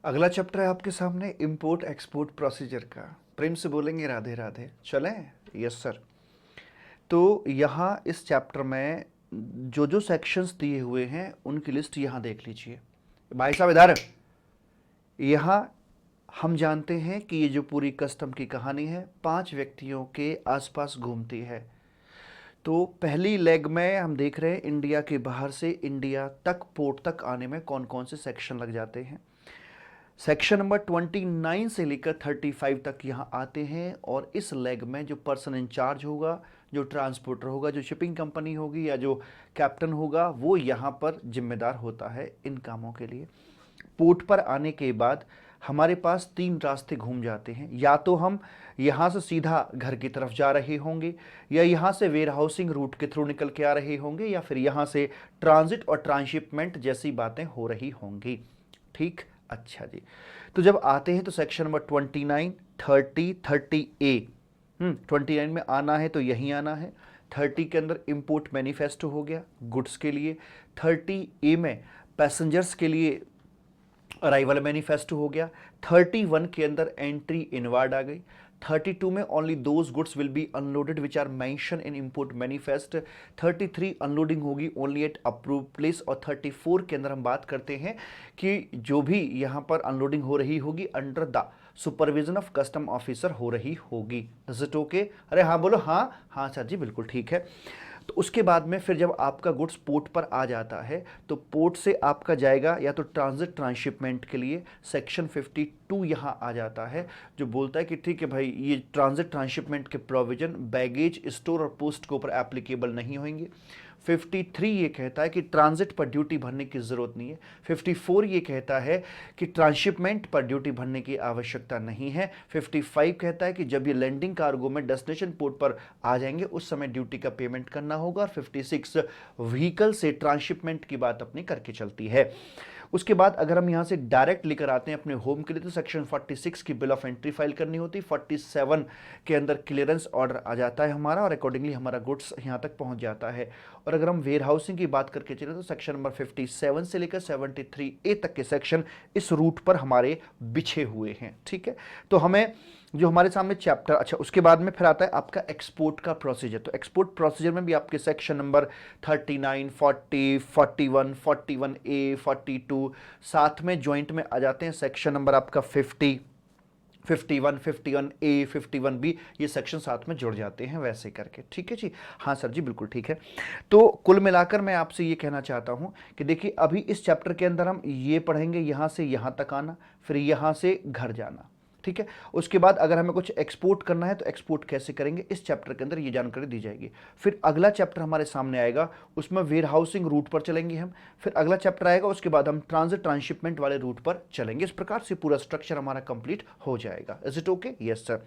अगला चैप्टर है आपके सामने इंपोर्ट एक्सपोर्ट प्रोसीजर का। प्रेम से बोलेंगे राधे राधे। चलें? Yes sir. तो यहाँ इस चैप्टर में जो जो सेक्शंस दिए हुए हैं उनकी लिस्ट यहाँ देख लीजिए भाई साहब। इधर यहाँ हम जानते हैं कि ये जो पूरी कस्टम की कहानी है 5 व्यक्तियों के आसपास घूमती है। तो पहली लेग में हम देख रहे हैं इंडिया के बाहर से इंडिया तक पोर्ट तक आने में कौन कौन से सेक्शन लग जाते हैं। सेक्शन नंबर 29 से लेकर 35 तक यहाँ आते हैं और इस लेग में जो पर्सन इंचार्ज होगा, जो ट्रांसपोर्टर होगा, जो शिपिंग कंपनी होगी या जो कैप्टन होगा, वो यहाँ पर जिम्मेदार होता है इन कामों के लिए। पोर्ट पर आने के बाद हमारे पास 3 रास्ते घूम जाते हैं। या तो हम यहाँ से सीधा घर की तरफ जा रहे होंगे, या यहाँ से वेयर हाउसिंग रूट के थ्रू निकल के आ रहे होंगे, या फिर यहाँ से ट्रांजिट और ट्रांसशिपमेंट जैसी बातें हो रही होंगी। ठीक, अच्छा जी। तो जब आते हैं तो सेक्शन नंबर 29, 30, 30A। 29 में आना है तो यहीं आना है। 30 के अंदर इंपोर्ट मैनिफेस्टो हो गया गुड्स के लिए। 30A में पैसेंजर्स के लिए अराइवल मैनिफेस्टो हो गया। 31 के अंदर एंट्री इनवार्ड आ गई। 32 में only those goods will be unloaded which are mention in import manifest. 33 unloading होगी ओनली एट अप्रूव प्लेस। और 34 के अंदर हम बात करते हैं कि जो भी यहाँ पर अनलोडिंग हो रही होगी under the supervision of custom officer हो रही होगी। Is it okay? अरे हाँ बोलो। हाँ हाँ सर जी बिल्कुल ठीक है। तो उसके बाद में फिर जब आपका गुड्स पोर्ट पर आ जाता है तो पोर्ट से आपका जाएगा या तो ट्रांजिट ट्रांसशिपमेंट के लिए। सेक्शन 52 यहाँ आ जाता है जो बोलता है कि ठीक है भाई, ये ट्रांजिट ट्रांसशिपमेंट के प्रोविजन बैगेज स्टोर और पोस्ट के ऊपर एप्लीकेबल नहीं होंगे। 53 ये कहता है कि ट्रांजिट पर ड्यूटी भरने की ज़रूरत नहीं है। 54 ये कहता है कि ट्रांसशिपमेंट पर ड्यूटी भरने की आवश्यकता नहीं है। 55 कहता है कि जब ये लैंडिंग कार्गो में डेस्टिनेशन पोर्ट पर आ जाएंगे उस समय ड्यूटी का पेमेंट करना होगा। और 56 व्हीकल से ट्रांसशिपमेंट की बात अपनी करके चलती है। उसके बाद अगर हम यहाँ से डायरेक्ट लेकर आते हैं अपने होम के लिए तो सेक्शन 46 की बिल ऑफ एंट्री फाइल करनी होती है। 47 के अंदर क्लियरेंस ऑर्डर आ जाता है हमारा और अकॉर्डिंगली हमारा गुड्स यहाँ तक पहुँच जाता है। और अगर हम वेयर हाउसिंग की बात करके चले तो सेक्शन नंबर 57 से लेकर 73A तक के सेक्शन इस रूट पर हमारे बिछे हुए हैं। ठीक है, तो हमें जो हमारे सामने चैप्टर, अच्छा उसके बाद में फिर आता है आपका एक्सपोर्ट का प्रोसीजर। तो एक्सपोर्ट प्रोसीजर में भी आपके सेक्शन नंबर 39, 40, 41, 41A, 42 साथ में ज्वाइंट में आ जाते हैं। सेक्शन नंबर आपका 50, 51, 51A, 51B ये सेक्शन साथ में जुड़ जाते हैं वैसे करके। ठीक है जी? हाँ सर जी बिल्कुल ठीक है। तो कुल मिलाकर मैं आपसे ये कहना चाहता हूँ कि देखिए अभी इस चैप्टर के अंदर हम ये पढ़ेंगे यहाँ से यहाँ तक आना, फिर यहाँ से घर जाना। ठीक है, उसके बाद अगर हमें कुछ एक्सपोर्ट करना है तो एक्सपोर्ट कैसे करेंगे इस चैप्टर के अंदर ये जानकारी दी जाएगी। फिर अगला चैप्टर हमारे सामने आएगा उसमें वेयर हाउसिंग रूट पर चलेंगे हम। फिर अगला चैप्टर आएगा उसके बाद हम ट्रांजिट ट्रांसशिपमेंट वाले रूट पर चलेंगे। इस प्रकार से पूरा स्ट्रक्चर हमारा कंप्लीट हो जाएगा। Is it okay? Yes sir.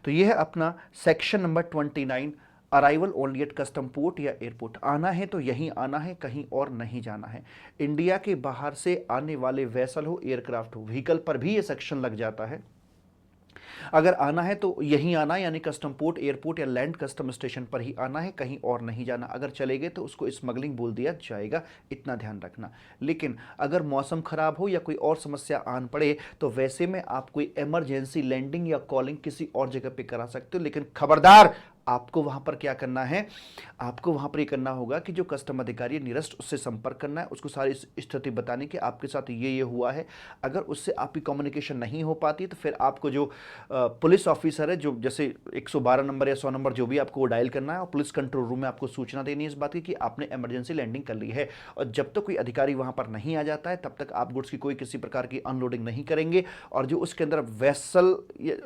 तो ये है अपना section number 29, arrival only at custom port या एयरपोर्ट। आना है तो यहीं आना है, कहीं और नहीं जाना है। इंडिया के बाहर से आने वाले वेसल हो, एयरक्राफ्ट हो, व्हीकल पर भी ये सेक्शन लग जाता है। अगर आना है तो यहीं आना यानी कस्टम पोर्ट, एयरपोर्ट या लैंड कस्टम स्टेशन पर ही आना है, कहीं और नहीं जाना। अगर चले गए तो उसको स्मगलिंग बोल दिया जाएगा, इतना ध्यान रखना। लेकिन अगर मौसम खराब हो या कोई और समस्या आन पड़े तो वैसे में आप कोई इमरजेंसी लैंडिंग या कॉलिंग किसी और जगह पे करा सकते हो। लेकिन खबरदार, आपको वहां पर क्या करना है, आपको वहां पर ये करना होगा कि जो कस्टम अधिकारी है नियरेस्ट उससे संपर्क करना है, उसको सारी स्थिति बताने की आपके साथ ये हुआ है। अगर उससे आपकी कम्युनिकेशन नहीं हो पाती तो फिर आपको जो पुलिस ऑफिसर है, जो जैसे 112 नंबर या 100 नंबर जो भी आपको वो डायल करना है और पुलिस कंट्रोल रूम में आपको सूचना देनी है इस बात की कि आपने इमरजेंसी लैंडिंग कर ली है। और जब तक कोई अधिकारी वहां पर नहीं आ जाता है तब तक आप गुड्स की कोई किसी प्रकार की अनलोडिंग नहीं करेंगे। और जो उसके अंदर वेसल,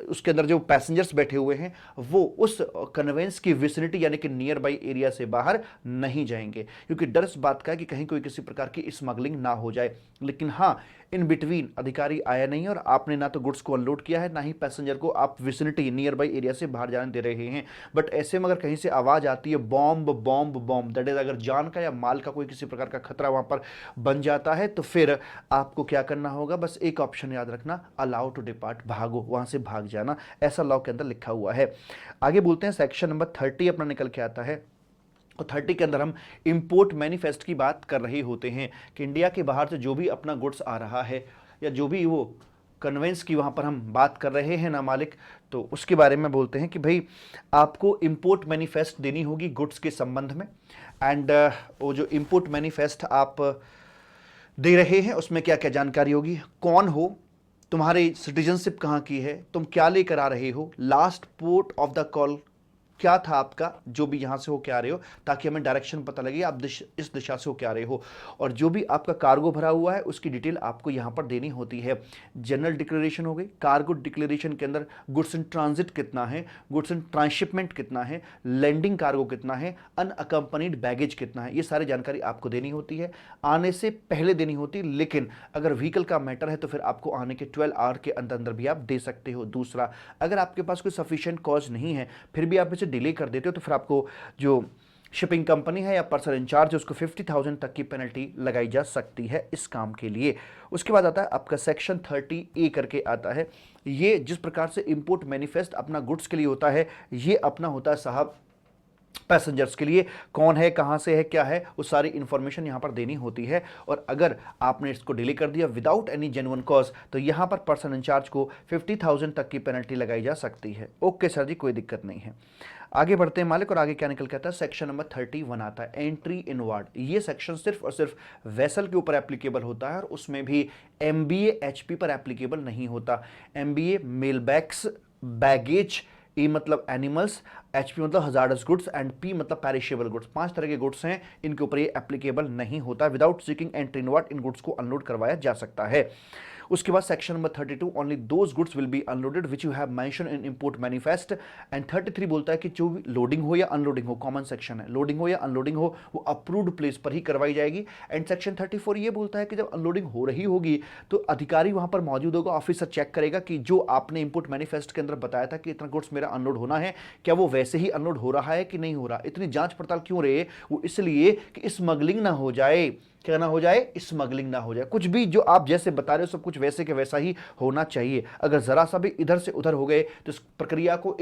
उसके अंदर जो पैसेंजर्स बैठे हुए हैं वो उस कन्वेंस की विसिनिटी यानी कि नियर बाई एरिया से बाहर नहीं जाएंगे, क्योंकि डर इस बात का है कि कहीं कोई किसी प्रकार की स्मगलिंग ना हो जाए। लेकिन हाँ, इन बिटवीन अधिकारी आया नहीं और आपने ना तो गुड्स को अनलोड किया है ना ही पैसेंजर को आप विसिनिटी नियर बाई एरिया से बाहर जाने दे रहे हैं। बट ऐसे में अगर कहीं से आवाज आती है bomb bomb bomb, that is अगर जान का या माल का कोई किसी प्रकार का खतरा वहां पर बन जाता है तो फिर आपको क्या करना होगा, बस एक ऑप्शन याद रखना, अलाउ टू डिपार्ट, भागो, वहां से भाग जाना, ऐसा लॉ के अंदर लिखा हुआ है। आगे बोलते हैं सेक्शन नंबर 30 अपना निकल के आता है। और 30 के अंदर हम इंपोर्ट मैनिफेस्ट की बात कर रहे होते हैं कि इंडिया के बाहर से जो भी अपना गुड्स आ रहा है या जो भी वो कन्वेंस की वहाँ पर हम बात कर रहे हैं ना मालिक, तो उसके बारे में बोलते हैं कि भाई आपको इंपोर्ट मैनिफेस्ट देनी होगी गुड्स के संबंध में। एंड वो जो इंपोर्ट मैनिफेस्ट आप दे रहे हैं उसमें क्या क्या जानकारी होगी, कौन हो, तुम्हारी सिटीजनशिप कहाँ की है, तुम क्या लेकर आ रहे हो, last port of the call क्या था आपका, जो भी यहाँ से हो क्या आ रहे हो, ताकि हमें डायरेक्शन पता लगे आप इस दिशा से हो क्या आ रहे हो। और जो भी आपका कार्गो भरा हुआ है उसकी डिटेल आपको यहाँ पर देनी होती है। जनरल डिक्लेरेशन हो गई, कार्गो डिक्लेरेशन के अंदर गुड्स इन ट्रांजिट कितना है, गुड्स इन ट्रांसशिपमेंट कितना है, लैंडिंग कार्गो कितना है, अनअकम्पनीड बैगेज कितना है, ये सारी जानकारी आपको देनी होती है, आने से पहले देनी होती है। लेकिन अगर व्हीकल का मैटर है तो फिर आपको आने के 12 आवर के अंदर अंदर भी आप दे सकते हो। दूसरा, अगर आपके पास कोई सफिशिएंट कॉज नहीं है फिर भी आप इसे डिले कर देते हो तो फिर आपको जो शिपिंग कंपनी है या पर्सन इंचार्ज है उसको 50,000 तक की पेनल्टी लगाई जा सकती है इस काम के लिए। उसके बाद आता है आपका सेक्शन 30A करके आता है। ये जिस प्रकार से इंपोर्ट मैनिफेस्ट अपना गुड्स के लिए होता है, ये अपना होता है साहब पैसेंजर्स के लिए, कौन है, कहां से है, क्या है, वो सारी इंफॉर्मेशन यहां पर देनी होती है। और अगर आपने इसको डिले कर दिया विदाउट एनी जेन्युइन कॉज तो यहां पर पर्सन इंचार्ज को 50,000 तक की पेनल्टी लगाई जा सकती है। ओके सर जी, कोई दिक्कत नहीं है। आगे बढ़ते हैं मालिक, और आगे क्या निकल के आता है, सेक्शन नंबर 31 आता है, एंट्री इनवार्ड। ये सेक्शन सिर्फ और सिर्फ वेसल के ऊपर एप्लीकेबल होता है और उसमें भी एमबीए एचपी पर एप्लीकेबल नहीं होता। एमबीए मेल बैग्स, बैगेज, ई मतलब एनिमल्स, एचपी मतलब हजार्डस गुड्स एंड पी मतलब पेरिशेबल गुड्स, 5 तरह के गुड्स हैं, इनके ऊपर ये एप्लीकेबल नहीं होता। विदाउट सीकिंग एंट्री इनवार्ड इन गुड्स को अनलोड करवाया जा सकता है। उसके बाद section number 32, only those goods will be unloaded which you have mention in import manifest. And 33 बोलता है कि जो भी लोडिंग हो या अनलोडिंग हो, कॉमन सेक्शन है, लोडिंग हो या अनलोडिंग हो वो अप्रूव्ड प्लेस पर ही करवाई जाएगी। एंड सेक्शन 34 ये बोलता है कि जब अनलोडिंग हो रही होगी तो अधिकारी वहां पर मौजूद होगा, ऑफिसर चेक करेगा कि जो आपने इंपोर्ट मैनिफेस्ट के अंदर बताया था कि इतना गुड्स मेरा अनलोड होना है, क्या वो वैसे ही अनलोड हो रहा है कि नहीं हो रहा। इतनी जांच पड़ताल क्यों रहे, वो इसलिए कि स्मगलिंग ना हो जाए, क्या ना हो जाए, स्मगलिंग ना हो जाए। कुछ भी जो आप जैसे बता रहे हो सब कुछ वैसे के वैसा ही होना चाहिए। अगर जरा सा भी इधर से उधर हो गए तो इस प्रक्रिया को,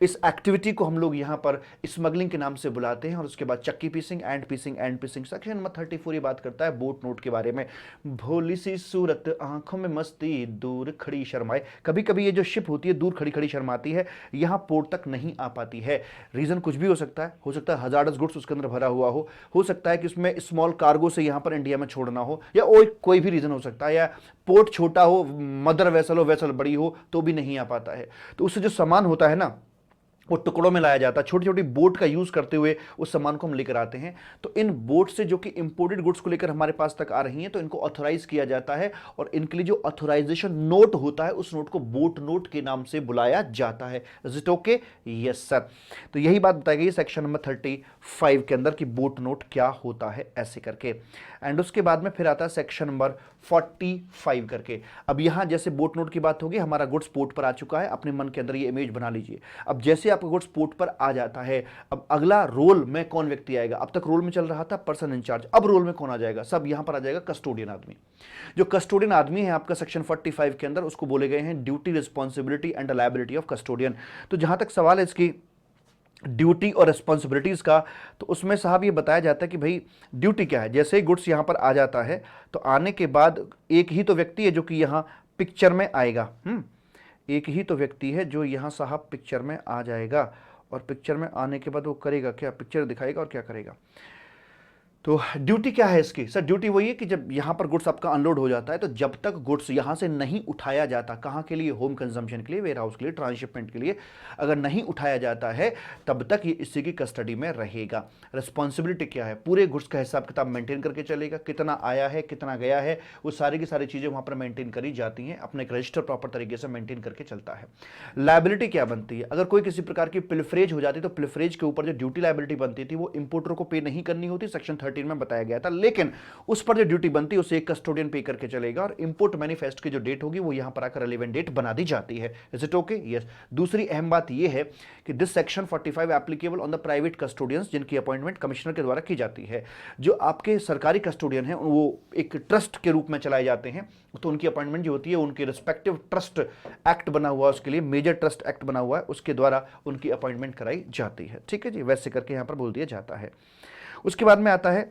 इस एक्टिविटी को हम लोग यहाँ पर स्मगलिंग के नाम से बुलाते हैं। और उसके बाद चक्की पीसिंग, एंड पीसिंग, एंड पीसिंग। सेक्शन नंबर 34 ये बात करता है बोट नोट के बारे में। भोली सी सूरत आंखों में मस्ती, दूर खड़ी शर्माए। कभी कभी ये जो शिप होती है दूर खड़ी खड़ी शर्माती है, यहाँ पोर्ट तक नहीं आ पाती है। रीजन कुछ भी हो सकता है हजार्डस गुड्स उसके अंदर भरा हुआ हो सकता है कि उसमें स्मॉल कार्गो से यहाँ पर इंडिया में छोड़ना हो, या कोई भी रीजन हो सकता है, या पोर्ट छोटा हो, मदर वेसल हो, वेसल बड़ी हो तो भी नहीं आ पाता है। तो उससे जो सामान होता है ना वो टुकड़ों में लाया जाता है। छोटी छोटी बोट का यूज करते हुए उस सामान को हम लेकर आते हैं। तो इन बोट से जो कि इंपोर्टेड गुड्स को लेकर हमारे पास तक आ रही हैं तो इनको ऑथोराइज किया जाता है और इनके लिए जो ऑथोराइजेशन नोट होता है उस नोट को बोट नोट के नाम से बुलाया जाता है। Is it okay? Yes sir. तो यही बात बताई गई सेक्शन नंबर 35 के अंदर कि बोट नोट क्या होता है, ऐसे करके। एंड उसके बाद में फिर आता है सेक्शन नंबर 45 करके। अब यहां जैसे बोट नोट की बात होगी, हमारा गुड्स पोर्ट पर आ चुका है, अपने मन के अंदर ये इमेज बना लीजिए। अब जैसे आपका गुड्स पोर्ट पर आ जाता है, अब अगला रोल में कौन व्यक्ति आएगा। अब तक रोल में चल रहा था पर्सन इंचार्ज, अब रोल में कौन आ जाएगा, सब यहां पर आ जाएगा कस्टोडियन आदमी। जो कस्टोडियन आदमी है आपका सेक्शन 45 के अंदर, उसको बोले गए हैं duty, responsibility and liability of custodian. तो जहां तक सवाल है इसकी ड्यूटी और रिस्पॉन्सिबिलिटीज का, तो उसमें साहब ये बताया जाता है कि भाई ड्यूटी क्या है। जैसे ही गुड्स यहां पर आ जाता है तो आने के बाद एक ही तो व्यक्ति है जो कि यहां पिक्चर में आएगा। एक ही तो व्यक्ति है जो यहां साहब पिक्चर में आ जाएगा, और पिक्चर में आने के बाद वो करेगा क्या, पिक्चर दिखाएगा और क्या करेगा। तो ड्यूटी क्या है इसकी? सर ड्यूटी वही है कि जब यहाँ पर गुड्स आपका अनलोड हो जाता है तो जब तक गुड्स यहाँ से नहीं उठाया जाता, कहाँ के लिए, होम कंजम्पशन के लिए, वेयर हाउस के लिए, ट्रांसशिपमेंट के लिए, अगर नहीं उठाया जाता है तब तक ये इसी की कस्टडी में रहेगा। रिस्पॉन्सिबिलिटी क्या है? पूरे गुड्स का हिसाब किताब मेंटेन करके चलेगा, कितना आया है, कितना गया है, वो सारी की सारी चीज़ें वहाँ पर मेंटेन करी जाती हैं, अपने एक रजिस्टर प्रॉपर तरीके से मेंटेन करके चलता है। लायबिलिटी क्या बनती है? अगर कोई किसी प्रकार की पिलफरेज हो जाती तो पिलफरेज के ऊपर जो ड्यूटी लायबिलिटी बनती थी वो इंपोर्टर को पे नहीं करनी होती, सेक्शन 13 में बताया गया था। लेकिन उस पर जो ड्यूटी बनती है उसे एक कस्टोडियन पे करके चलेगा, और इंपोर्ट मैनिफेस्ट की जो डेट होगी वो यहां पर आकर रिलेवेंट डेट बना दी जाती है। Is it okay? यस। दूसरी अहम बात यह है कि this section 45 applicable on the private custodians जिनकी अपॉइंटमेंट कमिश्नर के द्वारा की जाती है। जो आपके सरकारी कस्टोडियन हैं वो एक ट्रस्ट के रूप में चलाए जाते हैं, तो उनकी अपॉइंटमेंट जो होती है उनके रिस्पेक्टिव ट्रस्ट एक्ट बना हुआ है, उसके लिए मेजर ट्रस्ट एक्ट बना हुआ है, उसके द्वारा उनकी अपॉइंटमेंट कराई जाती है। ठीक है जी, वैसे करके यहां पर बोल दिया जाता है। उसके बाद में आता है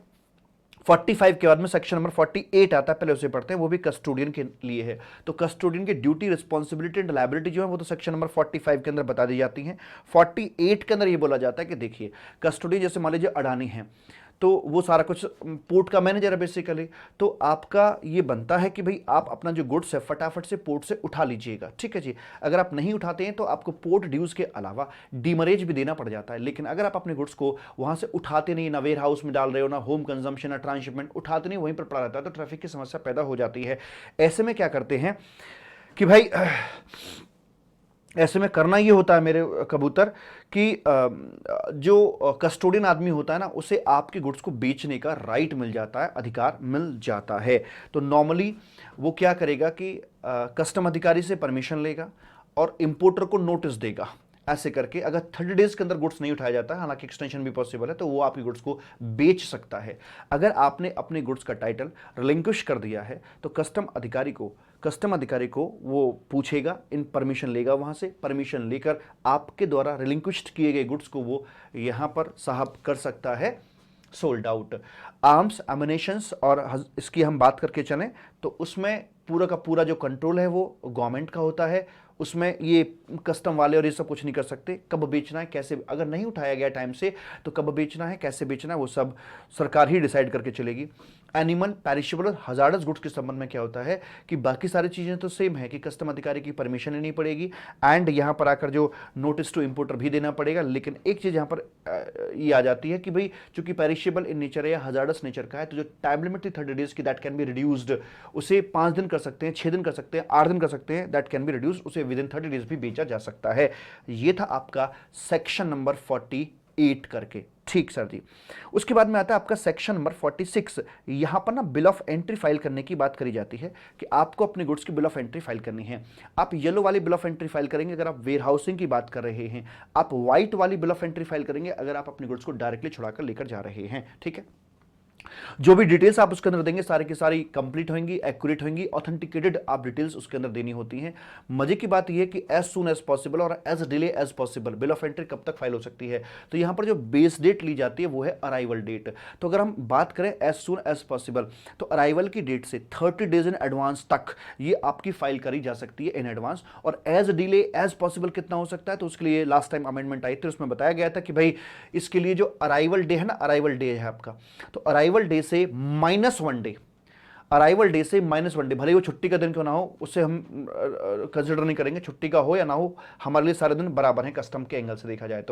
45 के बाद में सेक्शन नंबर 48 आता है, पहले उसे पढ़ते हैं, वो भी कस्टोडियन के लिए है। तो कस्टोडियन की ड्यूटी, रिस्पॉन्सिबिलिटी एंड लायबिलिटी जो है वो तो सेक्शन नंबर 45 के अंदर बता दी जाती है। 48 के अंदर ये बोला जाता है कि देखिए कस्टोडियन, जैसे मान लीजिए अडानी है, तो वो सारा कुछ पोर्ट का मैनेजर है बेसिकली, तो आपका ये बनता है कि भाई आप अपना जो गुड्स है फटाफट से पोर्ट से उठा लीजिएगा, ठीक है जी। अगर आप नहीं उठाते हैं तो आपको पोर्ट ड्यूज के अलावा डीमरेज भी देना पड़ जाता है। लेकिन अगर आप अपने गुड्स को वहां से उठाते नहीं, ना वेयर हाउस में डाल रहे हो, ना होम कंजम्पशन, ना ट्रांसशिपमेंट, उठाते नहीं, वहीं पर पड़ा रहता है, तो ट्रैफिक की समस्या पैदा हो जाती है। ऐसे में क्या करते हैं कि भाई ऐसे में करना ये होता है मेरे कबूतर कि जो कस्टोडियन आदमी होता है ना, उसे आपके गुड्स को बेचने का राइट मिल जाता है, अधिकार मिल जाता है। तो नॉर्मली वो क्या करेगा कि कस्टम अधिकारी से परमिशन लेगा और इंपोर्टर को नोटिस देगा। ऐसे करके अगर 30 डेज के अंदर गुड्स नहीं उठाया जाता है, हालांकि एक्सटेंशन भी पॉसिबल है, तो वो आपकी गुड्स को बेच सकता है। अगर आपने अपने गुड्स का टाइटल रिलिंक्विश कर दिया है तो कस्टम अधिकारी को वो पूछेगा, इन परमिशन लेगा, वहां से परमिशन लेकर आपके द्वारा रिलिंक्विश्ड किए गए गुड्स को वो यहां पर साहब कर सकता है सोल्ड आउट। आर्म्स, एमिनेशंस और इसकी हम बात करके चलें तो उसमें पूरा का पूरा जो कंट्रोल है वो गवर्नमेंट का होता है। उसमें ये कस्टम वाले और ये सब कुछ नहीं कर सकते। कब बेचना है, कैसे, अगर नहीं उठाया गया टाइम से तो कब बेचना है, कैसे बेचना है, वो सब सरकार ही डिसाइड करके चलेगी। एनिमल, पैरिशेबल और हजार्डस गुड्स के संबंध में क्या होता है कि बाकी सारी चीजें तो सेम है कि कस्टम अधिकारी की परमिशन लेनी पड़ेगी एंड यहां पर आकर जो नोटिस टू इंपोर्टर भी देना पड़ेगा। लेकिन एक चीज यहां पर ये आ जाती है कि भाई चूंकि पैरिशेबल इन नेचर है या हजार्डस नेचर का है, तो जो टाइम लिमिट थी 30 डेज की, दैट कैन बी रिड्यूस्ड। उसे 5 दिन कर सकते हैं, 6 दिन कर सकते हैं, 8 दिन कर सकते हैं, दैट कैन बी रिड्यूस्ड। उसे विद इन 30 डेज भी बेचा जा सकता है। ये था आपका सेक्शन नंबर 48 करके, ठीक सर जी। उसके बाद में आता है आपका सेक्शन नंबर 46। यहां पर ना बिल ऑफ एंट्री फाइल करने की बात करी जाती है कि आपको अपने गुड्स की बिल ऑफ एंट्री फाइल करनी है। आप येलो वाली बिल ऑफ एंट्री फाइल करेंगे अगर आप वेयर हाउसिंग की बात कर रहे हैं, आप व्हाइट वाली बिल ऑफ एंट्री फाइल करेंगे अगर आप अपने गुड्स को डायरेक्टली छुड़ाकर लेकर जा रहे हैं, ठीक है। जो भी डिटेल्स आप उसके अंदर देंगे सारी की सारी कंप्लीट होंगी, एक्यूरेट होंगी, ऑथेंटिकेटेड आप डिटेल्स उसके अंदर देनी होती हैं। मजे की बात यह है कि एज सून एज पॉसिबल और as delay as possible bill of entry कब तक फाइल हो सकती है। तो यहां पर जो बेस डेट ली जाती है वो है अराइवल डेट। तो अगर हम बात करें एज सून एज पॉसिबल, तो अराइवल की डेट से 30 डेज इन एडवांस तक ये आपकी फाइल करी जा सकती है इन एडवांस। और एज डिले एज पॉसिबल कितना हो सकता है, तो उसके लिए लास्ट टाइम अमेंडमेंट आई थी, उसमें बताया गया था कि भाई इसके लिए जो अराइवल डे है ना, अराइवल डे है आपका, तो अराइवल डे से -1 डे, अराइवल डे से -1 डे, भले ही वो छुट्टी का दिन क्यों ना हो, उससे हम कंसिडर नहीं करेंगे, छुट्टी का हो या ना हो, हमारे लिए सारे दिन बराबर हैं कस्टम के एंगल से देखा जाए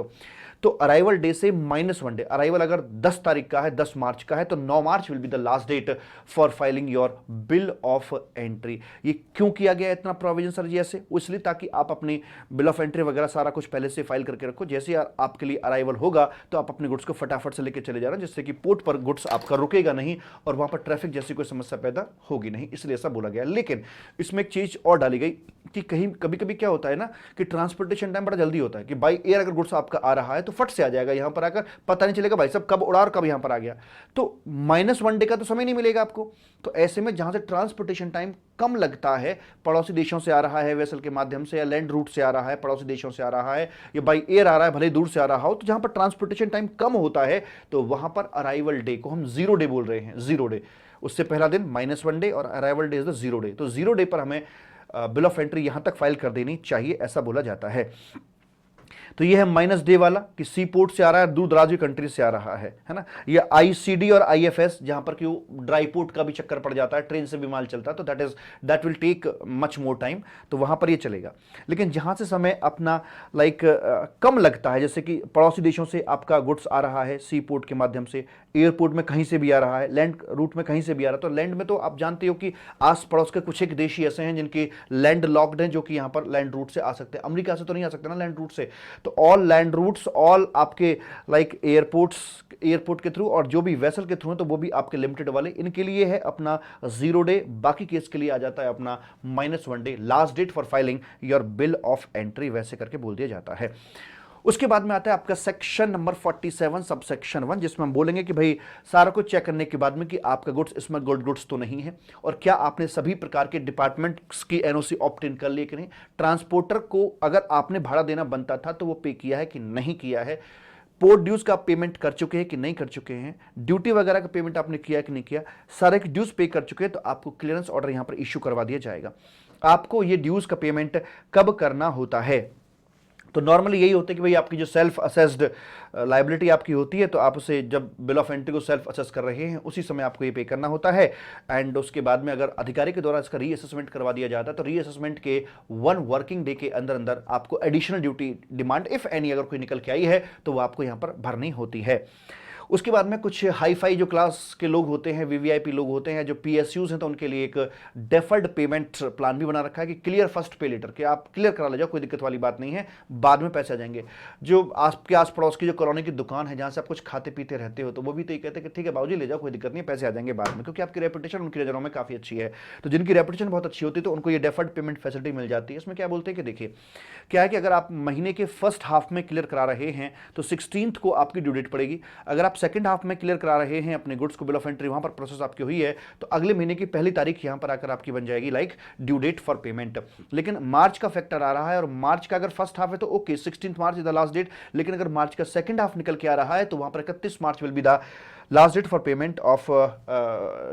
तो अराइवल डे से -1 डे। अराइवल अगर 10 तारीख का है, 10 मार्च का है, तो 9 March will be the last date for filing your bill of entry. ये क्यों किया गया इतना प्रोविजन सर जी ऐसे? इसलिए ताकि आप अपनी बिल ऑफ एंट्री वगैरह सारा कुछ पहले से फाइल करके रखो, जैसे यार आपके लिए अराइवल होगा तो आप अपने गुड्स को फटाफट से लेकर चले जा रहे हैं, जिससे कि पोर्ट पर गुड्स आपका रुकेगा नहीं और वहां पर ट्रैफिक जैसी कोई समस्या पैदा होगी नहीं, इसलिए ऐसा बोला गया। लेकिन इसमें एक चीज और डाली गई कि कहीं कभी कभी क्या होता है ना कि ट्रांसपोर्टेशन टाइम बड़ा जल्दी होता है कि बाई एयर अगर गुड्स आपका आ रहा है तो फट से आ जाएगा, यहां पर आकर पता नहीं चलेगा भाई साहब कब उड़ा और कब यहां पर आ गया, तो -1 डे का तो समय नहीं मिलेगा आपको। तो ऐसे में जहां से ट्रांसपोर्टेशन टाइम कम लगता है, पड़ोसी देशों से आ रहा है वेसल के माध्यम से या लैंड रूट से आ रहा है, पड़ोसी देशों से आ रहा है या बाई एयर आ रहा है, भले दूर से आ रहा हो, तो जहां पर ट्रांसपोर्टेशन टाइम कम होता है तो वहां पर अराइवल डे को हम 0 डे बोल रहे हैं, 0 डे। उससे पहला दिन -1 डे और arrival day is the 0 day. तो 0 डे पर हमें बिल ऑफ एंट्री यहां तक फाइल कर देनी चाहिए, ऐसा बोला जाता है। तो ये है -डे वाला कि सी पोर्ट से आ रहा है, दूर दराज की कंट्री से आ रहा है ना। ये ICD और IFS जहां पर कि ड्राई पोर्ट का भी चक्कर पड़ जाता है, ट्रेन से भी माल चलता है, तो that will take much more time, तो वहां पर ये चलेगा। लेकिन जहां से समय अपना कम लगता है, जैसे कि पड़ोसी देशों से आपका गुड्स आ रहा है सी पोर्ट के माध्यम से, एयरपोर्ट में कहीं से भी आ रहा है, लैंड रूट में कहीं से भी आ रहा है, तो लैंड में तो आप जानते हो कि आस पड़ोस के कुछ एक देश ही ऐसे हैं जिनके लैंड लॉक्ड हैं, जो कि यहां पर लैंड रूट से आ सकते हैं। अमेरिका से तो नहीं आ सकते ना लैंड रूट से, तो ऑल लैंड रूट्स, ऑल आपके एयरपोर्ट के थ्रू और जो भी वेसल के थ्रू है तो वो भी आपके लिमिटेड वाले, इनके लिए है अपना 0 डे। बाकी केस के लिए आ जाता है अपना -1 day, last date for filing your bill of entry, वैसे करके बोल दिया जाता है। उसके बाद में आता है आपका सेक्शन नंबर 47 सब सेक्शन 1, जिसमें हम बोलेंगे कि भाई सारा कुछ चेक करने के बाद में कि आपका गुड्स इसमें गोल्ड गुड्स तो नहीं है और क्या आपने सभी प्रकार के डिपार्टमेंट्स की NOC ऑप्ट इन कर लिए कि नहीं, ट्रांसपोर्टर को अगर आपने भाड़ा देना बनता था तो वो पे किया है कि नहीं किया है, पोर्ट ड्यूज का पेमेंट कर चुके हैं कि नहीं कर चुके हैं, ड्यूटी वगैरह का पेमेंट आपने किया कि नहीं किया, सारे ड्यूज पे कर चुके हैं, तो आपको क्लियरेंस ऑर्डर यहां पर इश्यू करवा दिया जाएगा। आपको ये ड्यूज का पेमेंट कब करना होता है, तो नॉर्मली यही होता है कि भाई आपकी जो सेल्फ असेस्ड लाइबिलिटी आपकी होती है, तो आप उसे जब बिल ऑफ एंट्री को सेल्फ असेस कर रहे हैं उसी समय आपको ये पे करना होता है। एंड उसके बाद में अगर अधिकारी के द्वारा इसका रीअसेसमेंट करवा दिया जाता है, तो रीअसेसमेंट के 1 वर्किंग डे के अंदर अंदर आपको additional duty demand if any अगर कोई निकल के आई है तो वो आपको यहाँ पर भरनी होती है। उसके बाद में कुछ हाई फाई जो क्लास के लोग होते हैं, वीवीआईपी लोग होते हैं, जो पीएसयूज हैं, तो उनके लिए एक डेफर्ड पेमेंट प्लान भी बना रखा है कि क्लियर फर्स्ट पे लेटर के आप क्लियर करा ले जाओ, कोई दिक्कत वाली बात नहीं है, बाद में पैसे आ जाएंगे। जो आपके आस पड़ोस की जो कॉलोनी की दुकान है जहां से आप कुछ खाते पीते रहते हो, तो वो भी तो ये कहते हैं कि ठीक है बाबूजी ले जाओ, कोई दिक्कत नहीं, पैसे आ जाएंगे बाद में, क्योंकि आपकी रेपुटेशन उनकी नजरों में काफी अच्छी है। तो जिनकी रेपुटेशन बहुत अच्छी होती है तो उनको ये डेफर्ड पेमेंट फैसिलिटी मिल जाती है। इसमें क्या बोलते हैं कि देखिए क्या है कि अगर आप महीने के फर्स्ट हाफ में क्लियर करा रहे हैं तो 16th को आपकी ड्यू डेट पड़ेगी। अगर आप सेकंड हाफ में क्लियर करा रहे हैं अपने गुड्स को, बिल ऑफ एंट्री वहां पर प्रोसेस आपकी हुई है, तो अगले महीने की पहली तारीख यहां पर आकर आपकी बन जाएगी like due date for payment. लेकिन मार्च का फैक्टर आ रहा है और मार्च का अगर फर्स्ट हाफ है तो okay 16 March is the last date, लेकिन अगर मार्च का सेकंड हाफ निकल के आ रहा है तो वहां पर 31 March will be the last date for payment of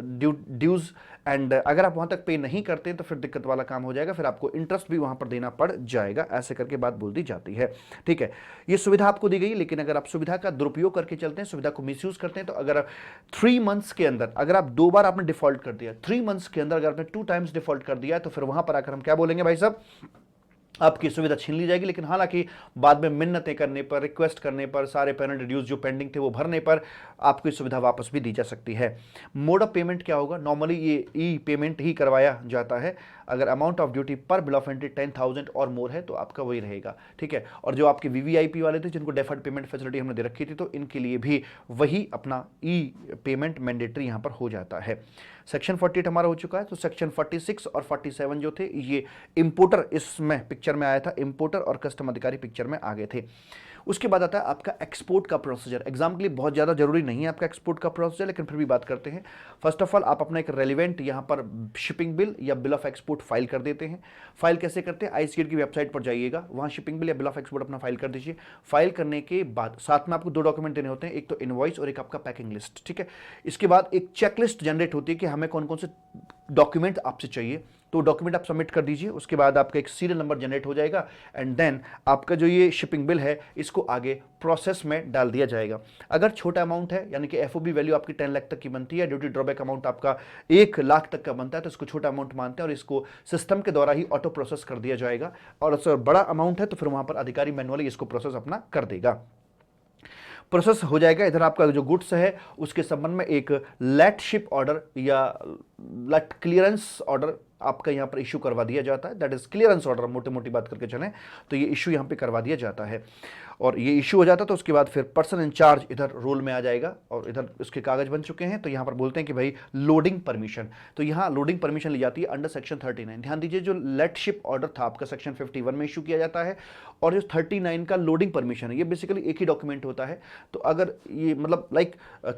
dues. And अगर आप वहां तक पे नहीं करते तो फिर दिक्कत वाला काम हो जाएगा, फिर आपको इंटरेस्ट भी वहां पर देना पड़ जाएगा, ऐसे करके बात बोल दी जाती है। ठीक है, ये सुविधा आपको दी गई, लेकिन अगर आप सुविधा का दुरुपयोग करके चलते हैं, सुविधा को मिसयूज करते हैं, तो अगर 3 मंथ्स के अंदर अगर आप 2 बार आपने डिफॉल्ट कर दिया, 3 मंथ्स के अंदर अगर आपने 2 टाइम्स डिफॉल्ट कर दिया, तो फिर वहां पर आकर हम क्या बोलेंगे भाई साहब, आपकी सुविधा छीन ली जाएगी। लेकिन हालांकि बाद में मिन्नतें करने पर, रिक्वेस्ट करने पर, सारे पेनल्टी ड्यूज जो पेंडिंग थे वो भरने पर आपको सुविधा वापस भी दी जा सकती है। मोड ऑफ पेमेंट क्या होगा, नॉर्मली ये ई पेमेंट ही करवाया जाता है। अगर अमाउंट ऑफ ड्यूटी पर बिल ऑफ एंट्री 10,000 और मोर है तो आपका वही रहेगा। ठीक है, और जो आपके वीवीआईपी वाले थे जिनको डेफर्ड पेमेंट फैसिलिटी हमने दे रखी थी, तो इनके लिए भी वही अपना ई पेमेंट मैंडेटरी यहां पर हो जाता है। सेक्शन 48 हमारा हो चुका है, तो सेक्शन 46 और 47 जो थे ये इंपोर्टर इसमें पिक्चर में आया था, इंपोर्टर और कस्टम अधिकारी पिक्चर में आ गए थे। उसके बाद आता है आपका एक्सपोर्ट का प्रोसीजर। एग्जाम के लिए बहुत ज़्यादा जरूरी नहीं है आपका एक्सपोर्ट का प्रोसीजर, लेकिन फिर भी बात करते हैं। फर्स्ट ऑफ ऑल आप अपना एक रेलिवेंट यहाँ पर शिपिंग बिल या बिल ऑफ एक्सपोर्ट फाइल कर देते हैं। फाइल कैसे करते हैं, आईसीएड की वेबसाइट पर जाइएगा, वहाँ शिपिंग बिल या बिल ऑफ एक्सपोर्ट अपना फाइल कर दीजिए। फाइल करने के बाद साथ में आपको 2 डॉक्यूमेंट देने होते हैं, एक तो इनवॉइस और एक आपका पैकिंग लिस्ट। ठीक है, इसके बाद एक चेकलिस्ट जनरेट होती है कि हमें कौन कौन से डॉक्यूमेंट आपसे चाहिए, तो डॉक्यूमेंट आप सबमिट कर दीजिए। उसके बाद आपका एक सीरियल नंबर जनरेट हो जाएगा एंड देन आपका जो ये शिपिंग बिल है इसको आगे प्रोसेस में डाल दिया जाएगा। अगर छोटा अमाउंट है, यानी कि एफओबी वैल्यू आपकी 10 लाख तक की बनती है, ड्यूटी ड्रॉबैक अमाउंट आपका 1 लाख तक का बनता है, तो इसको छोटा अमाउंट मानते हैं और इसको सिस्टम के द्वारा ही ऑटो प्रोसेस कर दिया जाएगा। और अगर बड़ा अमाउंट है तो फिर वहां पर अधिकारी मैनुअली इसको प्रोसेस अपना कर देगा, प्रोसेस हो जाएगा। इधर आपका जो गुड्स है उसके संबंध में एक लेट शिप ऑर्डर या लेट क्लियरेंस ऑर्डर आपका यहां पर इशू करवा दिया जाता है, दैट इज क्लियरेंस ऑर्डर, मोटी मोटी बात करके चलें तो ये इशू यहां पे करवा दिया जाता है। और ये इशू हो जाता है तो उसके बाद फिर पर्सन इंचार्ज इधर रोल में आ जाएगा और इधर इसके कागज बन चुके हैं, तो यहां पर बोलते हैं कि भाई लोडिंग परमिशन, तो यहां लोडिंग परमिशन ली जाती है अंडर सेक्शन 39। ध्यान दीजिए, जो लेट शिप ऑर्डर था आपका सेक्शन 51 में इशू किया जाता है, और जो 39 का लोडिंग परमिशन है ये बेसिकली एक ही डॉक्यूमेंट होता है। तो अगर ये मतलब लाइक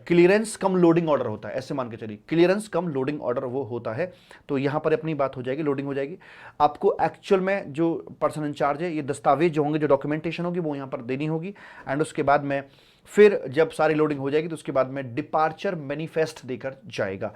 क्लियरेंस कम लोडिंग ऑर्डर होता है, ऐसे मान के चलिए क्लियरेंस कम लोडिंग ऑर्डर वो होता है, तो यहां पर अपनी बात हो जाएगी, लोडिंग हो जाएगी। आपको एक्चुअल में जो पर्सन इंचार्ज है, ये दस्तावेज जो होंगे, जो डॉक्यूमेंटेशन होगी वो यहां पर देनी होगी। एंड उसके बाद में फिर जब सारी लोडिंग हो जाएगी तो उसके बाद में डिपार्चर मैनिफेस्ट देकर जाएगा।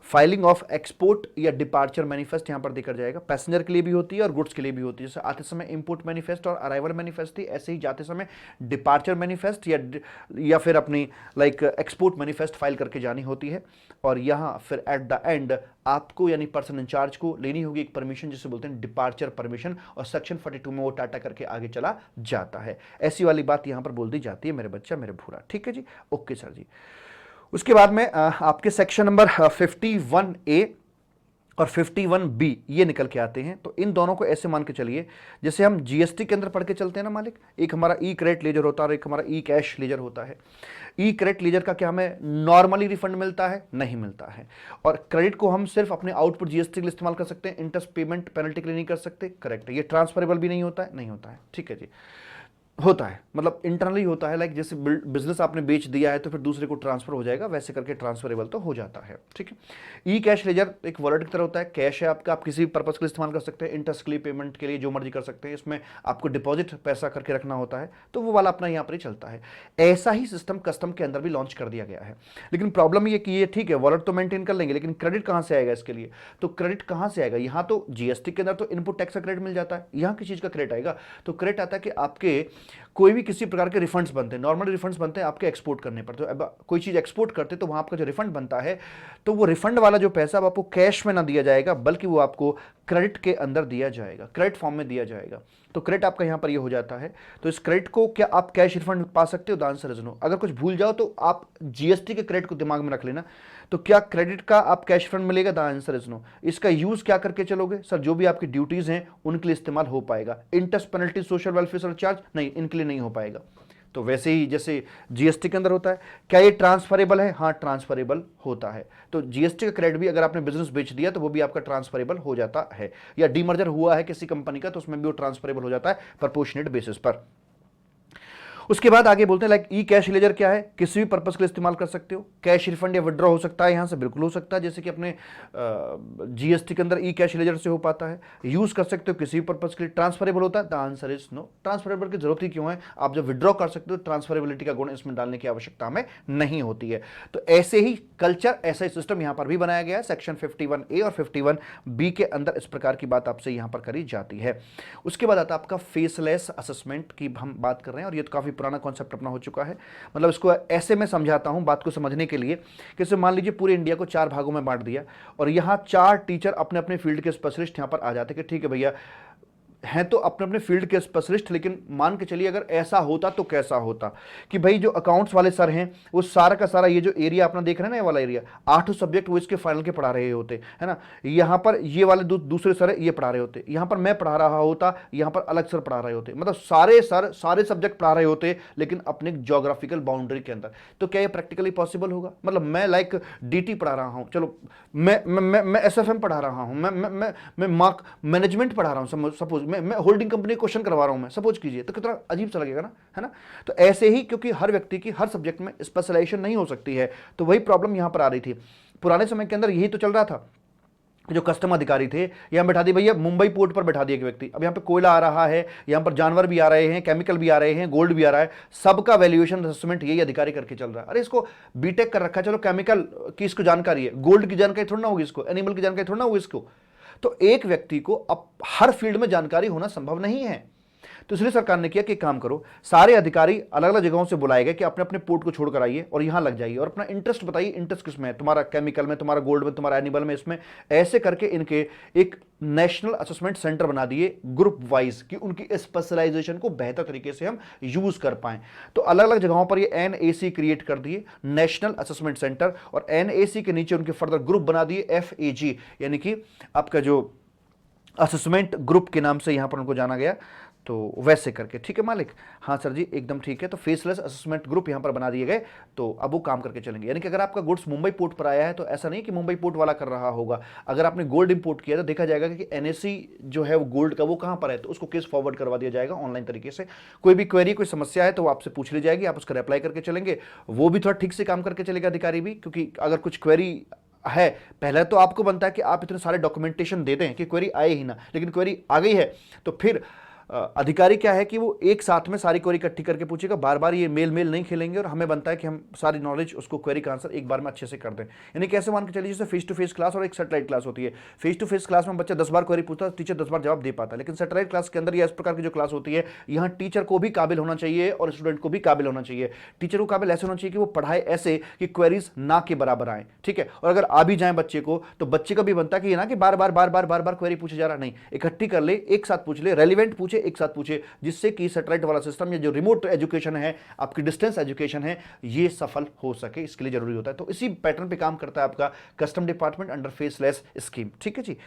फाइलिंग ऑफ एक्सपोर्ट या डिपार्चर मैनिफेस्ट यहां पर देकर जाएगा। पैसेंजर के लिए भी होती है और गुड्स के लिए भी होती है। जैसे आते समय इंपोर्ट मैनिफेस्ट और अराइवल मैनिफेस्ट थी, ऐसे ही जाते समय डिपार्चर मैनिफेस्ट या फिर अपनी लाइक एक्सपोर्ट मैनिफेस्ट फाइल करके जानी होती है। और यहां फिर एट द एंड आपको यानी पर्सन इंचार्ज को लेनी होगी एक परमिशन, जिसे बोलते हैं डिपार्चर परमिशन, और सेक्शन 42 में वो टाटा करके आगे चला जाता है। ऐसी वाली बात यहां पर बोल दी जाती है, मेरे बच्चा मेरे भूरा। ठीक है जी, ओके सर जी। उसके बाद में आपके सेक्शन नंबर 51A और 51B ये निकल के आते हैं। तो इन दोनों को ऐसे मान के चलिए जैसे हम जीएसटी के अंदर पढ़ के चलते हैं ना मालिक, एक हमारा ई क्रेडिट लेजर होता है और एक हमारा ई कैश लेजर होता है। ई क्रेडिट लेजर का क्या हमें नॉर्मली रिफंड मिलता है? नहीं मिलता है। और क्रेडिट को हम सिर्फ अपने आउटपुट जीएसटी के लिए इस्तेमाल कर सकते हैं, इंटरेस्ट पेमेंट पेनल्टी के लिए नहीं कर सकते। करेक्ट है। ये ट्रांसफरेबल भी नहीं होता है, नहीं होता है। ठीक है जी। होता है, मतलब इंटरनली होता है, लाइक जैसे बिजनेस आपने बेच दिया है तो फिर दूसरे को ट्रांसफर हो जाएगा, वैसे करके ट्रांसफरेबल तो हो जाता है। ठीक है। ई कैश लेजर एक वॉलेट की तरह होता है, कैश है आपका, आप किसी भी पर्पज के लिए इस्तेमाल कर सकते हैं, इंटरेस्ट के लिए, पेमेंट के लिए, जो मर्जी कर सकते हैं। इसमें आपको डिपॉजिट पैसा करके रखना होता है, तो वो वाला अपना यहाँ पर ही चलता है। ऐसा ही सिस्टम कस्टम के अंदर भी लॉन्च कर दिया गया है। लेकिन प्रॉब्लम ये कि ये ठीक है, वॉलेट तो मेंटेन कर लेंगे, लेकिन क्रेडिट कहाँ से आएगा इसके लिए? तो क्रेडिट कहाँ से आएगा? यहाँ तो जीएसटी के अंदर तो इनपुट टैक्स का क्रेडिट मिल जाता है, यहाँ किस चीज़ का क्रेडिट आएगा? तो क्रेडिट आता है कि आपके कोई भी किसी प्रकार के रिफंड्स बनते हैं, नॉर्मल रिफंड्स बनते हैं आपके एक्सपोर्ट करने पर। तो अब कोई चीज़ एक्सपोर्ट करते तो वहाँ आपका जो रिफंड बनता है, तो वो रिफंड वाला जो पैसा अब आपको कैश में ना दिया जाएगा, बल्कि वो आपको क्रेडिट के अंदर दिया जाएगा, क्रेडिट फॉर्म में दिया जाएगा। तो क्रेडिट आपका यहाँ पर ये हो जाता है। तो इस क्रेडिट को क्या आप कैश रिफंड पा सकते हो? The answer is no. अगर कुछ भूल जाओ तो आप जीएसटी के क्रेडिट को दिमाग में रख लेना। तो क्या क्रेडिट का आप कैश रिफंड मिलेगा? The answer is no. इसका यूज क्या करके चलोगे? सर जो भी आपकी ड्यूटीज हैं उनके लिए इस्तेमाल हो पाएगा। Interest, penalty, social welfare surcharge नहीं, इनके लिए नहीं हो पाएगा। तो वैसे ही जैसे जीएसटी के अंदर होता है, क्या ये ट्रांसफरेबल है? हाँ, ट्रांसफरेबल होता है। तो जीएसटी का क्रेडिट भी अगर आपने बिजनेस बेच दिया तो वो भी आपका ट्रांसफरेबल हो जाता है, या डीमर्जर हुआ है किसी कंपनी का तो उसमें भी वो ट्रांसफरेबल हो जाता है प्रोपोर्शनेट बेसिस पर। उसके बाद आगे बोलते हैं लाइक ई कैश लेजर क्या है? किसी भी पर्पस के लिए इस्तेमाल कर सकते हो। कैश रिफंड या विड्रॉ हो सकता है, यहां से बिल्कुल हो सकता है, जैसे कि अपने जीएसटी के अंदर ई कैश लेजर से हो पाता है। यूज कर सकते हो किसी भी पर्पस के लिए। ट्रांसफरेबल होता है? The answer is no. Transferable की जरूरत ही क्यों है? आप जब विड्रॉ कर सकते हो, ट्रांसफरेबिलिटी का गुण इसमें डालने की आवश्यकता हमें नहीं होती है। तो ऐसे ही कल्चर, ऐसा ही सिस्टम यहां पर भी बनाया गया है। सेक्शन 51A और 51B के अंदर इस प्रकार की बात आपसे यहां पर करी जाती है। उसके बाद आता है आपका फेसलेस असेसमेंट की हम बात कर रहे हैं, और ये तो काफी पुराना कॉन्सेप्ट अपना हो चुका है। मतलब इसको ऐसे में समझाता हूं बात को समझने के लिए कि जैसे मान लीजिए पूरे इंडिया को 4 भागों में बांट दिया, और यहां 4 टीचर अपने अपने फील्ड के स्पेशलिस्ट यहां पर आ जाते कि ठीक है भैया, हैं तो अपने अपने फील्ड के स्पेशलिस्ट, लेकिन मान के चलिए अगर ऐसा होता तो कैसा होता कि भाई जो अकाउंट्स वाले सर हैं वो सारा का सारा ये जो एरिया अपना देख रहे हैं ना, ये वाला एरिया 8 सब्जेक्ट वो इसके फाइनल के पढ़ा रहे होते है ना। यहाँ पर ये वाले दूसरे सर ये पढ़ा रहे होते, यहाँ पर मैं पढ़ा रहा होता, यहाँ पर अलग सर पढ़ा रहे होते, मतलब सारे सर सारे सब्जेक्ट पढ़ा रहे होते, लेकिन अपने जोग्राफिकल बाउंड्री के अंदर। तो क्या ये प्रैक्टिकली पॉसिबल होगा? मतलब मैं लाइक डीटी पढ़ा रहा हूँ, चलो मैं एसएफएम पढ़ा रहा हूँ, मैं मार्क मैनेजमेंट पढ़ा रहा हूँ, सपोज मैं होल्डिंग कंपनी क्वेश्चन करवा रहा हूं, मैं सपोज कीजिए, तो कितना अजीब सा लगेगा ना, है ना। तो ऐसे ही क्योंकि हर व्यक्ति की हर सब्जेक्ट में स्पेशलाइजेशन नहीं हो सकती है, तो वही प्रॉब्लम यहां पर आ रही थी। पुराने समय के अंदर यही तो चल रहा था। जो कस्टम अधिकारी थे यहां बैठा दिए भैया, मुंबई पोर्ट पर बैठा दिया एक व्यक्ति, अब यहां पे कोयला आ रहा है, यहां पर जानवर भी आ रहे हैं, केमिकल भी आ रहे हैं, गोल्ड भी आ रहा है, सबका वैल्यूएशन असेसमेंट यही अधिकारी करके चल रहा है। अरे इसको बीटेक कर रखा है, चलो केमिकल की इसको जानकारी है, गोल्ड की जानकारी थोड़ा ना होगी इसको, एनिमल की जानकारी थोड़ा ना होगी इसको। तो एक व्यक्ति को अब हर फील्ड में जानकारी होना संभव नहीं है। तो इसलिए सरकार ने किया कि काम करो, सारे अधिकारी अलग अलग जगहों से बुलाए गए कि अपने अपने पोर्ट को छोड़कर आइए और यहां लग जाइए, और अपना इंटरेस्ट बताइए, इंटरेस्ट किसमें है, तुम्हारा केमिकल में, तुम्हारा गोल्ड में, तुम्हारा एनिमल में, इसमें। ऐसे करके इनके एक नेशनल असेसमेंट सेंटर बना दिए ग्रुप वाइज, कि उनकी स्पेशलाइजेशन को बेहतर तरीके से हम यूज कर पाएं। तो अलग अलग जगहों पर ये एनएसी क्रिएट कर दिए, नेशनल असेसमेंट सेंटर, और एनएसी के नीचे उनके फर्दर ग्रुप बना दिए एफएजी, यानी कि आपका जो असेसमेंट ग्रुप के नाम से यहां पर उनको जाना गया। तो वैसे करके, ठीक है मालिक? हाँ सर जी एकदम ठीक है। तो फेसलेस असेसमेंट ग्रुप यहां पर बना दिए गए, तो अब वो काम करके चलेंगे। यानी कि अगर आपका गुड्स मुंबई पोर्ट पर आया है तो ऐसा नहीं कि मुंबई पोर्ट वाला कर रहा होगा। अगर आपने गोल्ड इंपोर्ट किया तो देखा जाएगा कि एनएससी जो है वो गोल्ड का वो कहां पर है, तो उसको केस फॉरवर्ड करवा दिया जाएगा ऑनलाइन तरीके से। कोई भी क्वेरी, कोई समस्या है तो वो आपसे पूछ ली जाएगी, आप उसका रिप्लाई करके चलेंगे। वो भी थोड़ा ठीक से काम करके चलेगा अधिकारी भी, क्योंकि अगर कुछ क्वेरी है, पहले तो आपको बनता है कि आप इतने सारे डॉक्यूमेंटेशन दे दें कि क्वेरी आए ही ना, लेकिन क्वेरी आ गई है तो फिर अधिकारी क्या है कि वो एक साथ में सारी क्वेरी इकट्ठी करके पूछेगा, बार बार ये मेल नहीं खेलेंगे, और हमें बनता है कि हम सारी नॉलेज उसको क्वेरी का आंसर एक बार में अच्छे से कर दें। यानी कैसे मान के चलिए, जैसे फेस टू फेस क्लास और एक सैटेलाइट क्लास होती है। फेस टू फेस क्लास में बच्चा 10 बार क्वेरी पूछता है, टीचर 10 बार जवाब दे पाता है, लेकिन सैटेलाइट क्लास के अंदर या इस प्रकार की जो क्लास होती है, यहाँ टीचर को भी काबिल होना चाहिए और स्टूडेंट को भी काबिल होना चाहिए। टीचर को काबिल ऐसे होना चाहिए कि वो पढ़ाए ऐसे कि क्वेरीज ना के बराबर आए, ठीक है। और अगर आ भी जाए बच्चे को, तो बच्चे का भी बनता है कि ये ना कि बार बार क्वेरी पूछे जा रहा, नहीं, इकट्ठी कर ले, एक साथ पूछ ले, रेलिवेंट पूछे, एक साथ पूछे, जिससे कि सैटेलाइट वाला सिस्टम या जो रिमोट एजुकेशन है, आपकी डिस्टेंस एजुकेशन है, ये सफल हो सके, इसके लिए जरूरी होता है। तो इसी पैटर्न पे काम करता है आपका custom department under faceless scheme, ठीक है जी।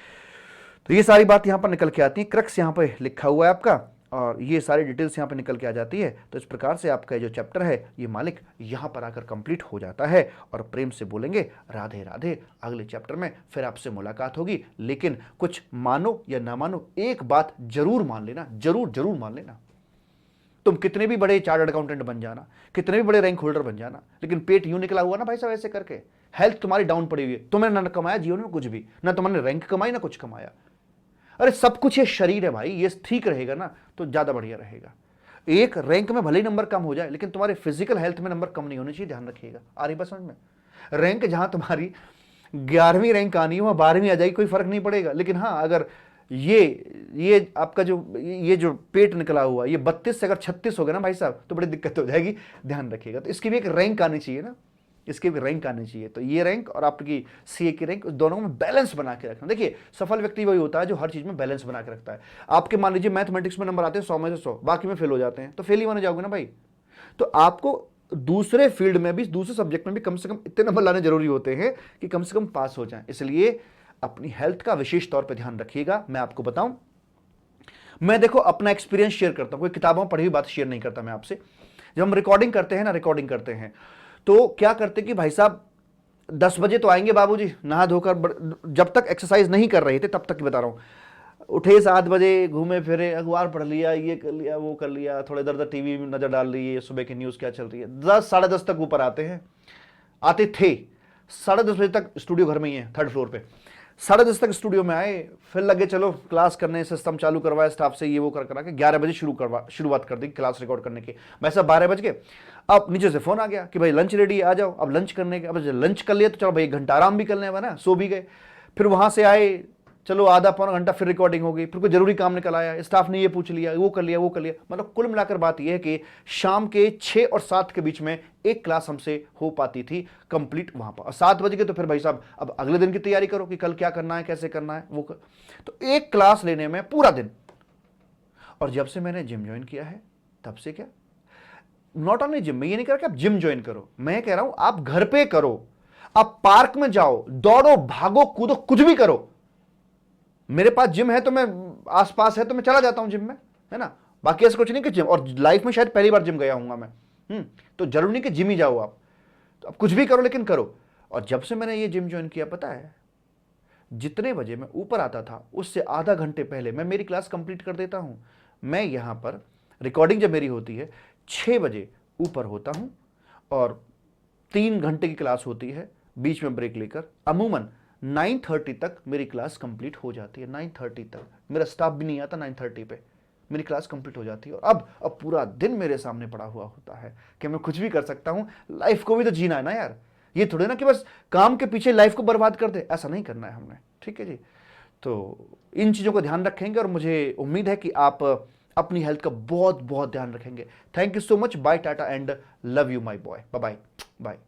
तो ये सारी बात यहां पर निकल के आती है, क्रक्स यहां पर लिखा हुआ है आपका, और ये सारी डिटेल्स यहाँ पे निकल के आ जाती है। तो इस प्रकार से आपका जो चैप्टर है ये मालिक यहाँ पर आकर कंप्लीट हो जाता है, और प्रेम से बोलेंगे राधे राधे। अगले चैप्टर में फिर आपसे मुलाकात होगी, लेकिन कुछ मानो या ना मानो, एक बात जरूर मान लेना, जरूर मान लेना, तुम कितने भी बड़े चार्टर्ड अकाउंटेंट बन जाना, कितने भी बड़े रैंक होल्डर बन जाना, लेकिन पेट यूं निकला हुआ ना भाई साहब ऐसे करके, हेल्थ तुम्हारी डाउन पड़ी हुई है, तुमने ना कमाया जीवन में कुछ भी, ना तुमने रैंक कमाई ना कुछ कमाया। अरे सब कुछ ये शरीर है भाई, ये ठीक रहेगा ना तो ज्यादा बढ़िया रहेगा। एक रैंक में भले ही नंबर कम हो जाए, लेकिन तुम्हारे फिजिकल हेल्थ में नंबर कम नहीं होने चाहिए, ध्यान रखिएगा। आ रही बात समझ में? रैंक जहां तुम्हारी 11वीं रैंक आनी है वहां 12वीं आ जाएगी, कोई फर्क नहीं पड़ेगा। लेकिन हाँ, अगर ये आपका जो पेट निकला हुआ ये 32 से अगर 36 हो गया ना भाई साहब, तो बड़ी दिक्कत हो जाएगी, ध्यान रखिएगा। तो इसकी भी एक रैंक आनी चाहिए ना, इसकी भी रैंक आनी चाहिए। तो ये रैंक और आपकी सीए की रैंक, दोनों में बैलेंस बना के रखना। देखिए, सफल व्यक्ति वही होता है जो हर चीज में बैलेंस बना के रखता है। आपके मान लीजिए मैथमेटिक्स में नंबर आते हैं 100 में से 100, बाकी में फेल हो जाते हैं, तो फेल ही माने जाओगे ना भाई। तो आपको दूसरे फील्ड में भी, दूसरे सब्जेक्ट में भी कम से कम इतने नंबर लाने जरूरी होते हैं कि कम से कम पास हो जाएं। इसलिए अपनी हेल्थ का विशेष तौर पे ध्यान रखिएगा। मैं आपको बताऊं, मैं देखो अपना एक्सपीरियंस शेयर करता हूं, कोई किताबों में पढ़ी हुई बात शेयर नहीं करता मैं आपसे। जब हम रिकॉर्डिंग करते हैं ना, रिकॉर्डिंग करते हैं तो क्या करते कि भाई साहब 10 बजे तो आएंगे बाबूजी नहा धोकर, जब तक एक्सरसाइज नहीं कर रहे थे तब तक की बता रहा हूं, उठे 7 बजे, घूमे फिरे, अखबार पढ़ लिया, ये कर लिया, वो कर लिया, थोड़े इधर उधर टीवी में नजर डाल ली, सुबह की न्यूज क्या चल रही है, 10 साढ़े 10 तक ऊपर आते हैं, आते थे 10:30 बजे तक स्टूडियो घर में ही है, 3rd फ्लोर पे। 10:30 तक स्टूडियो में आए, फिर लगे चलो क्लास करने, सिस्टम चालू करवाया स्टाफ से, ये वो करा के 11 बजे शुरुआत कर दी क्लास रिकॉर्ड करने की। वैसा 12 बज गए, अब नीचे से फोन आ गया कि भाई लंच रेडी, आ जाओ। अब लंच करने के, अब लंच कर लिया तो चलो भाई 1 घंटा आराम भी कर लें, ना सो भी गए। फिर वहां से आए, चलो आधा पौना घंटा फिर रिकॉर्डिंग हो गई, फिर कोई जरूरी काम निकल आया, स्टाफ ने ये पूछ लिया, वो कर लिया, वो कर लिया। मतलब कुल मिलाकर बात यह है कि शाम के 6 और 7 के बीच में एक क्लास हमसे हो पाती थी कंप्लीट वहां पर। 7 बज गए तो फिर भाई साहब अब अगले दिन की तैयारी करो कि कल क्या करना है, कैसे करना है, वो कर। तो एक क्लास लेने में पूरा दिन। और जब से मैंने जिम ज्वाइन किया है तब से क्या, नॉट ओनली जिम, मैं ये नहीं कह रहा कि आप जिम ज्वाइन करो, मैं कह रहा हूं आप घर पे करो, आप पार्क में जाओ, दौड़ो, भागो, कूदो, कुछ भी करो। मेरे पास जिम है तो मैं, आसपास है तो मैं चला जाता हूं जिम में, है ना। बाकी ऐसा कुछ नहीं कि जिम, और लाइफ में शायद पहली बार जिम गया हूंगा मैं। तो जरूरी नहीं कि जिम ही जाओ आप, तो आप कुछ भी करो लेकिन करो। और जब से मैंने ये जिम ज्वाइन किया, पता है जितने बजे मैं ऊपर आता था उससे आधा घंटे पहले मैं मेरी क्लास कंप्लीट कर देता हूं। मैं यहां पर रिकॉर्डिंग जब मेरी होती है 6 बजे ऊपर होता हूं, और 3 घंटे की क्लास होती है, बीच में ब्रेक लेकर अमूमन 9:30 तक मेरी क्लास कंप्लीट हो जाती है। 9:30 तक मेरा स्टाफ भी नहीं आता, 9:30 पे मेरी क्लास कंप्लीट हो जाती है। और अब पूरा दिन मेरे सामने पड़ा हुआ होता है कि मैं कुछ भी कर सकता हूं। लाइफ को भी तो जीना है ना यार, ये थोड़े ना कि बस काम के पीछे लाइफ को बर्बाद कर दे, ऐसा नहीं करना है हमने, ठीक है जी। तो इन चीज़ों को ध्यान रखेंगे और मुझे उम्मीद है कि आप अपनी हेल्थ का बहुत बहुत ध्यान रखेंगे। Thank you so much, bye tata and love you my boy, bye bye bye.